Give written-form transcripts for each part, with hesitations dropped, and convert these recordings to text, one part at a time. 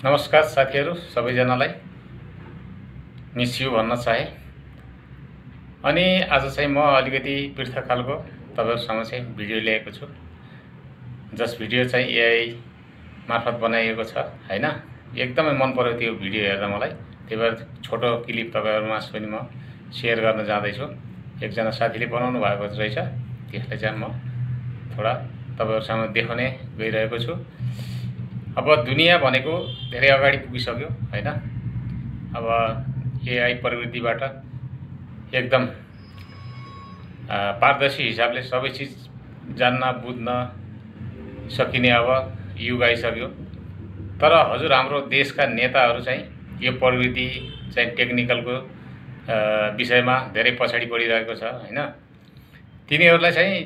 नमस्कार साथीहरु सबैजनालाई मिस यु भन्न चाहे। अनि आज चाहिँ म अलिकति पृथक खालको तपाईहरुसँग चाहिँ भिडियो ल्याएको छु। जस भिडियो चाहिँ एआई मार्फत बनाइएको छ हैन। एकदमै मन पर्यो त्यो भिडियो हेर्दा मलाई। त्यही भएर छोटो क्लिप तपाईहरुमा पनि म शेयर गर्न जाँदै छु। एकजना साथीले बनाउनु भएको रहेछ, त्यसलाई चाहिँ म थोडा तपाईहरुसँग देखाउने गइरहेको छु। अब दुनिया भनेको धेरै अगाडि पुगिसक्यो हैन। अब एआई प्रविधिबाट एकदम पारदर्शी हिसाबले सबै चीज जान्न बुझ्न सकिने अब युग आइसक्यो। तर हजुर हाम्रो देशका नेताहरू चाहिँ यो प्रविधि चाहिँ टेक्निकलको विषयमा धेरै पछाडी पडिरहेको छ हैन। तिनीहरूलाई चाहिँ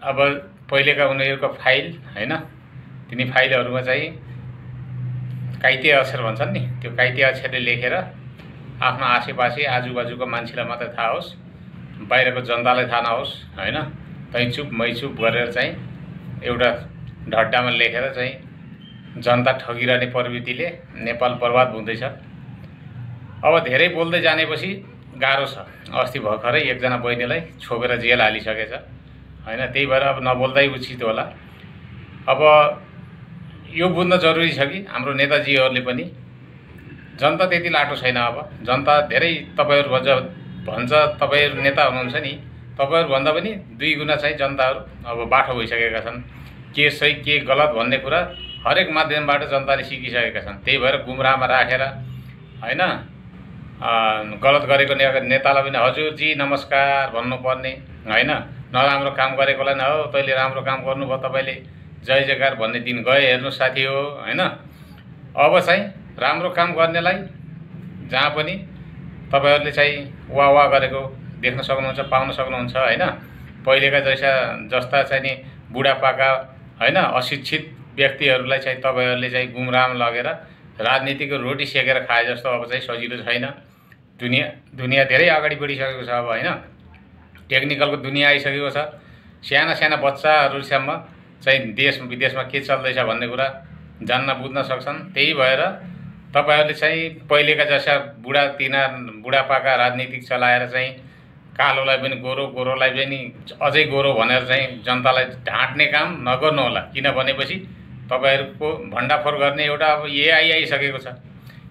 अब पहिलेका उनीहरुको फाइल हैन, तिनी फाइलहरुमा चाहिँ काइते अक्षर भन्छन् नि, त्यो काइते अक्षरले लेखेर आफ्नो आसेपासे आजुबाजुको मान्छेलाई मात्र थाहा होस्, बाहिरको जनतालाई थाहा नहोस् हैन। तै चुप मै चुप गरेर चाहिँ एउटा ढड्डामा लेखेर चाहिँ जनता ठगिरहने प्रवृत्तिले नेपाल बर्बाद हुँदैछ। अब धेरै बोल्दै जानेपछि गाह्रो छ। अस्ति भर्खरै एकजना बहिनीलाई छोपेर जेल हालिसकेछ हैन। त्यही भएर अब नबोल्दै उचित होला। अब यो बुझ्न जरुरी छ कि हाम्रो नेताजीहरुले पनि जनता त्यति लाटो छैन। अब जनता धेरै तपाईहरु भन्छ तपाईहरु नेता हुनुहुन्छ नि, तपाईहरु भन्दा पनि दुई गुना चाहिँ जनताहरु अब बाठो भइसकेका छन्। के सही के गलत भन्ने कुरा हरेक माध्यमबाट जनताले सिकिसकेका छन्। त्यही भएर गुमराहमा राखेर हैन गलत गरेको नेतालाई पनि हजुर जी नमस्कार भन्नुपर्ने हैन। नराम्रो काम गरेकोलाई न हो तैले राम्रो काम गर्नुभयो तपाईले जय जयकार भन्ने दिन गए। हेर्नु साथी हो हैन। अब चाहिँ राम्रो काम गर्नेलाई जहाँ पनि तपाईहरुले चाहिँ वाह गरेको देख्न सक्नुहुन्छ, पाउन सक्नुहुन्छ हैन। पहिलेका जस्ता चाहिँ नि बुढापाका हैन अशिक्षित व्यक्तिहरुलाई चाहिँ तपाईहरुले चाहिँ गुमराहमा लगेर राजनीतिको रोटी सेकेर खाए जस्तो अब चाहिँ सजिलो छैन। दुनिया धेरै अगाडि बढिसकेको छ अब हैन। टेक्निकलको दुनिया आइसकेको छ। साना साना बच्चाहरुसम्म चाहिँ देश विदेशमा के चल्दैछ भन्ने कुरा जान्न बुझ्न सक्छन्। त्यही भएर तपाईहरुले चाहिँ पहिलेका जस्ता बुढापाका राजनीतिक चलाएर चाहिँ कालोलाई पनि गोरो, गोरोलाई पनि अझै गोरो भनेर चाहिँ जनतालाई ढाँट्ने काम नगर्नु होला। किन भनेपछि तपाईहरुको भण्डाफोर गर्ने एउटा अब एआई आइसकेको छ।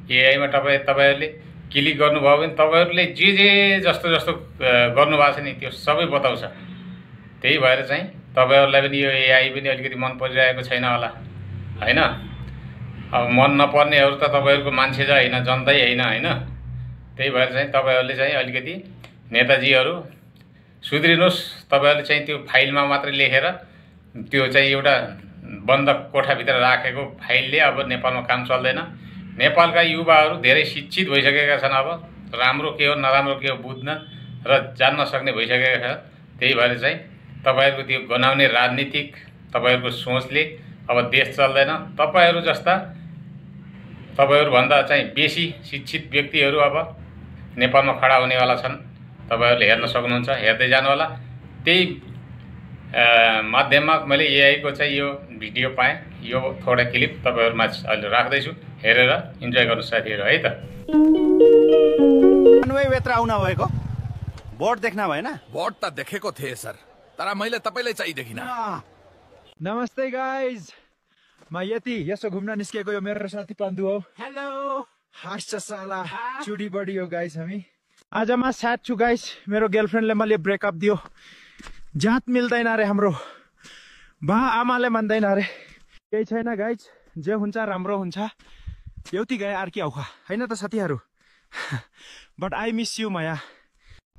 एआईमा तपाईहरुले क्लिक गर्नुभयो भने तपाईहरुले जे जस्तो गर्नु भएको छ नि त्यो सबै बताउँछ। त्यही भएर चाहिँ तपाईहरुलाई पनि यो एआई पनि अलिकति मन परिरहेको छैन होला हैन। अब मन नपर्नेहरु त तपाईहरुको मान्छे चाहिँ हैन, जनतै हैन हैन। त्यही भएर चाहिँ तपाईहरुले चाहिँ अलिकति नेताजीहरु सुध्रिनुस्। तपाईहरुले चाहिँ त्यो फाइलमा मात्र लेखेर त्यो चाहिँ एउटा बन्द कोठाभित्र राखेको फाइलले अब नेपालमा काम चल्दैन। नेपालका युवाहरु धेरै शिक्षित भइसकेका छन्। अब राम्रो के हो नराम्रो के हो बुझ्न र जान्न सक्ने भइसकेका छन्। त्यही भएर चाहिँ तपाईहरुको त्यो गनाउने राजनीतिक तपाईहरुको सोचले अब देश चल्दैन। तपाईहरु जस्ता तपाईहरु भन्दा चाहिँ बेसी शिक्षित व्यक्तिहरु अब नेपालमा खडा हुनेवाला छन्। तपाईहरुले हेर्न सक्नुहुन्छ, हेर्दै जानु होला। त्यही माध्यममा मैले एआई को चाहिँ यो भिडियो पाएँ। यो थोडा क्लिप तपाईहरुमा अहिले राख्दै छु, हेरेर इन्जोय गर्नु साथीहरु है त। अन्वय वेत्रा आउन भएको बोर्ड देख्न भएन? बोर्ड त देखेको थिए सर, तर मैले तपाईलाई चाहिँ देखिन। नमस्ते गाइज, म यसो घुम्न निस्केको। यो मेरो साथी पाण्डु हो। हेलो हाँस्छ साला चुडी बडी हो गाइज। हामी आज म स्याड छु गाइज। मेरो गर्लफ्रेन्डले मैले ब्रेकअप दियो। जात मिल्दैन रे हाम्रो, बा आमाले मान्दैन रे। केही छैन गाइज, जे हुन्छ राम्रो हुन्छ। एउटी गए अर्की आउखा हैन त साथीहरु। बट आई मिस यु माया।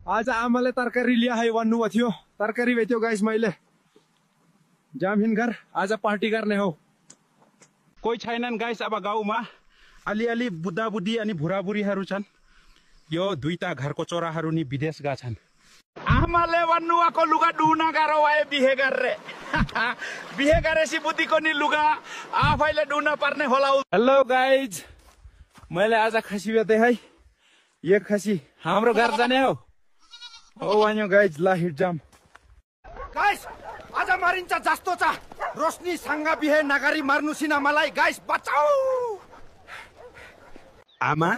आज आमाले तरकारी ल्याए है भन्नुभएको थियो, तरकारी बेच्यो गाइज। मैले जामहिन घर आज पार्टी गर्ने हो। कोही छैनन् गाइस अब गाउँमा। अलिअलि बुद्धा बुद्धी अनि भुराबुरीहरू छन्। यो दुईटा घरको चोराहरू नि विदेश गएका छन्। आमाले भन्नुभएको लुगा डुना गाह्रो भयो बिहे गरेर। बिहे गरेपछि बुद्धिको नि लुगा आफैले डुन पर्ने होला। हेलो गाइज, मैले आज खसी बेचे है। यो खसी हाम्रो घर जाने हो। ओ वान्यो गाइज, ला हिट जाम गाइस। आज मारिन्छ जस्तो छ। रोशनी सँग बिहे नगरी मार्नु सिना मलाई गाइस, बचाऊ। आमा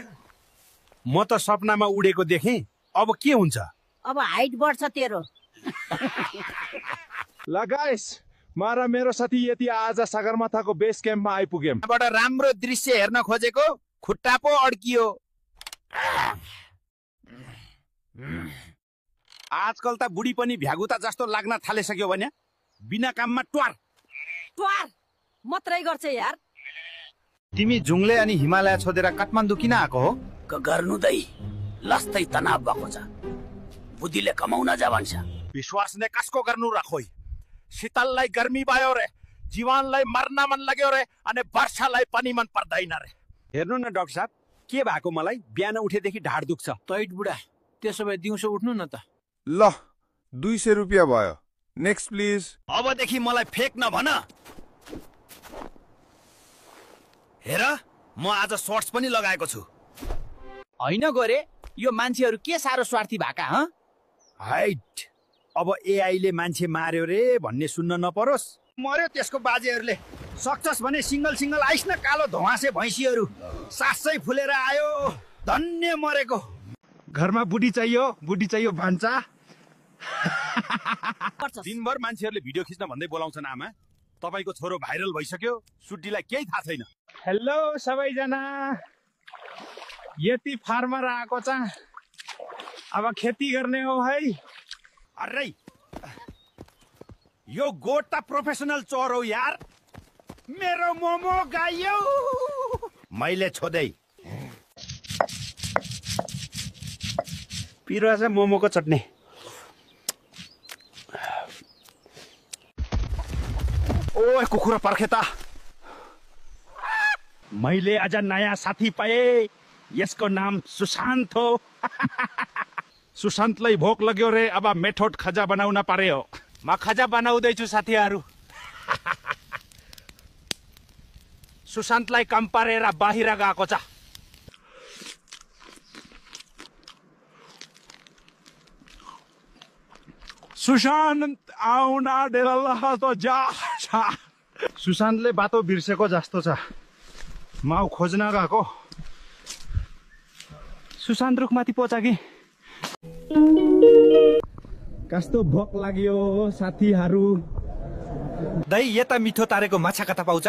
म त सपनामा उडेको देखेँ अब के हुन्छ अब हाइट बढ्छ तेरो ल गाइस म र मेरो साथी यति आज सगरमाथाको बेस क्याम्पमा आइपुग्यौं। बाट राम्रो दृश्य हेर्न खोजेको खुट्टा पो अड्कियो। आजकल त बुढी पनि भ्यागुता जस्तो लाग्न थालिसक्यो भने बिना काममा ट्वार ट्वार मात्रै गर्छ यार। तिमी जुङले अनि हिमालय छोडेर काठमाडौँ किन आएको हो? गर्नु दै लस्तै तनाव भएको छ, बुद्धिले कमाउन जा भन्छ। विश्वास नै कसको गर्नु राखोइ। शीतललाई गर्मी भयो रे, जीवनलाई मर्न मन लाग्यो रे, अनि वर्षालाई पनि मन पर्दैन रे। हेर्नु न डाक्टर साहब, के भएको मलाई बिहान उठेदेखि ढाड दुख्छ। तैट बुढा, त्यसो भए दिउँसो उठ्नु न त। ल 200 रुपियाँ भयो। Next please. अबदेखि मलाई फेक नभन। हेर म आज सर्ट्स पनि लगाएको छु। होइन गोरे, यो मान्छेहरू के साह्रो स्वार्थी भएका हँ? हाइट अब एआईले मान्छे मार्यो रे भन्ने सुन्न नपरोस्। मर्यो त्यसको बाजेहरूले। सक्छस् भने सिंगल सिंगल आइस न कालो धुवासे भैँसीहरू सासै फुलेर आयो। धन्य मरेको। घरमा बुढी चाहियो भान्चा। दिनभर मान्छेहरूले भिडियो खिच्न भन्दै बोलाउँछन् आमा। तपाईको छोरो भाइरल भइसक्यो, सुड्डीलाई केही थाहा छैन। हेलो सबैजना, यति फार्मर आएको छ, अब खेती गर्ने हो है। अरे यो गोठ त प्रोफेसनल चोर हो यार। मेरो मोमो गायो मैले छोदै। पिरो छ मोमोको चट्नी। ओए कुखुरा पर्खे त। मैले आज नयाँ साथी पाएँ, यसको नाम सुशान्त हो। सुशान्तलाई भोक लाग्यो रे, अब मेथड खजा बनाउन पर्यो। म खजा बनाउँदैछु साथीहरू। सुशान्तलाई काम पारेर बाहिर गएको छ। सुशान्त आउन डेला त जा। सुशान्तले बाटो बिर्सेको जस्तो छ। माउ खोज्न गएको। सुशान्त रुखमाथि पोचा कि। कस्तो भोक लाग्यो साथीहरू। दाइ यता मिठो तारेको माछा कता पाउँछ?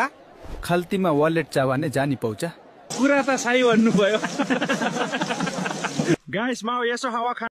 खल्तीमा वालेट छ भने जानी पाउँछ। कुरा त सही भन्नुभयो। गाइस म यसो हावा